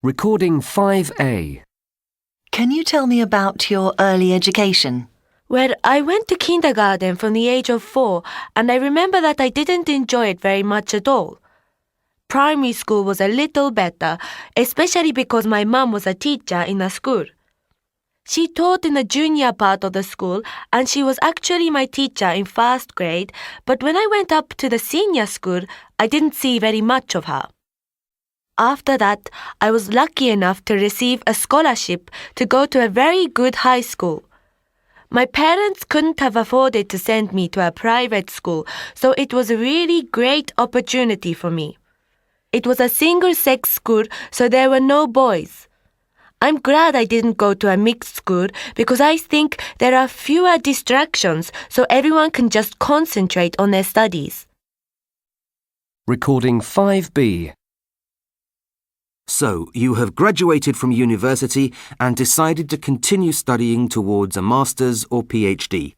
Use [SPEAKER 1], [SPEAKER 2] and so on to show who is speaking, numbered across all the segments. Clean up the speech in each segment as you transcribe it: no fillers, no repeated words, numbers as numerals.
[SPEAKER 1] Recording 5A.
[SPEAKER 2] Can you tell me about your early education?
[SPEAKER 3] Well, I went to kindergarten from the age of 4, and I remember that I didn't enjoy it very much at all. Primary school was a little better, especially because my mom was a teacher in a school. She taught in the junior part of the school, and she was actually my teacher in first grade, but when I went up to the senior school, I didn't see very much of her. After that, I was lucky enough to receive a scholarship to go to a very good high school. My parents couldn't have afforded to send me to a private school, so it was a really great opportunity for me. It was a single-sex school, so there were no boys. I'm glad I didn't go to a mixed school because I think there are fewer distractions, so everyone can just concentrate on their studies.
[SPEAKER 1] Recording 5B.
[SPEAKER 4] So, you have graduated from university and decided to continue studying towards a master's or PhD.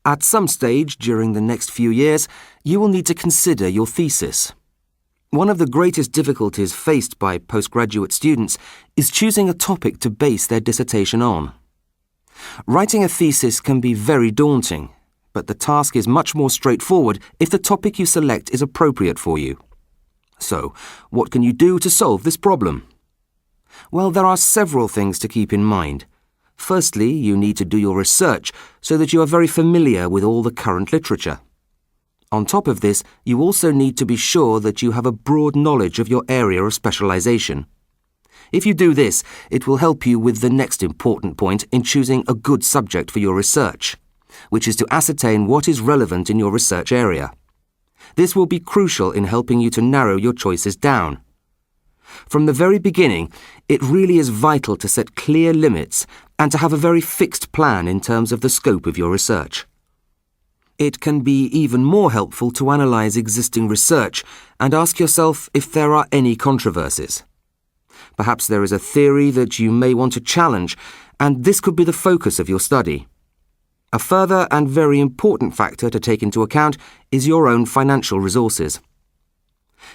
[SPEAKER 4] At some stage during the next few years, you will need to consider your thesis. One of the greatest difficulties faced by postgraduate students is choosing a topic to base their dissertation on. Writing a thesis can be very daunting, but the task is much more straightforward if the topic you select is appropriate for you. So, what can you do to solve this problem? Well, there are several things to keep in mind. Firstly, you need to do your research so that you are very familiar with all the current literature. On top of this, you also need to be sure that you have a broad knowledge of your area of specialization. If you do this, it will help you with the next important point in choosing a good subject for your research, which is to ascertain what is relevant in your research area. This will be crucial in helping you to narrow your choices down. From the very beginning, it really is vital to set clear limits and to have a very fixed plan in terms of the scope of your research. It can be even more helpful to analyze existing research and ask yourself if there are any controversies. Perhaps there is a theory that you may want to challenge, and this could be the focus of your study. A further and very important factor to take into account is your own financial resources.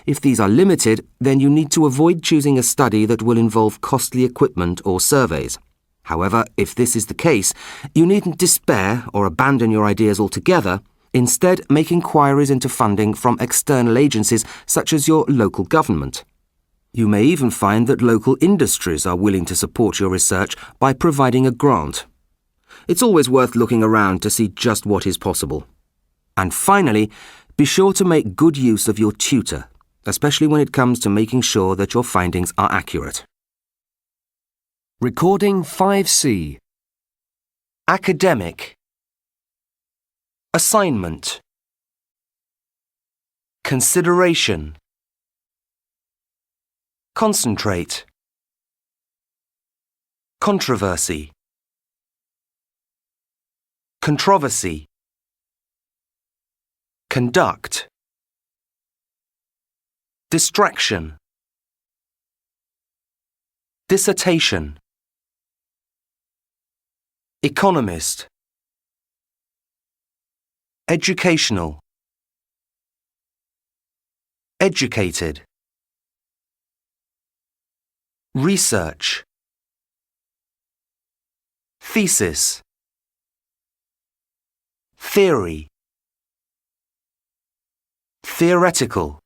[SPEAKER 4] If these are limited, then you need to avoid choosing a study that will involve costly equipment or surveys. However, if this is the case, you needn't despair or abandon your ideas altogether. Instead, make inquiries into funding from external agencies such as your local government. You may even find that local industries are willing to support your research by providing a grant. It's always worth looking around to see just what is possible. And finally, be sure to make good use of your tutor, especially when it comes to making sure that your findings are accurate.
[SPEAKER 1] Recording 5C.
[SPEAKER 4] Academic. Assignment. Consideration. Concentrate. Controversy. Controversy. Conduct. Distraction. Dissertation. Economist. Educational. Educated. Research. Thesis. Theory. Theoretical.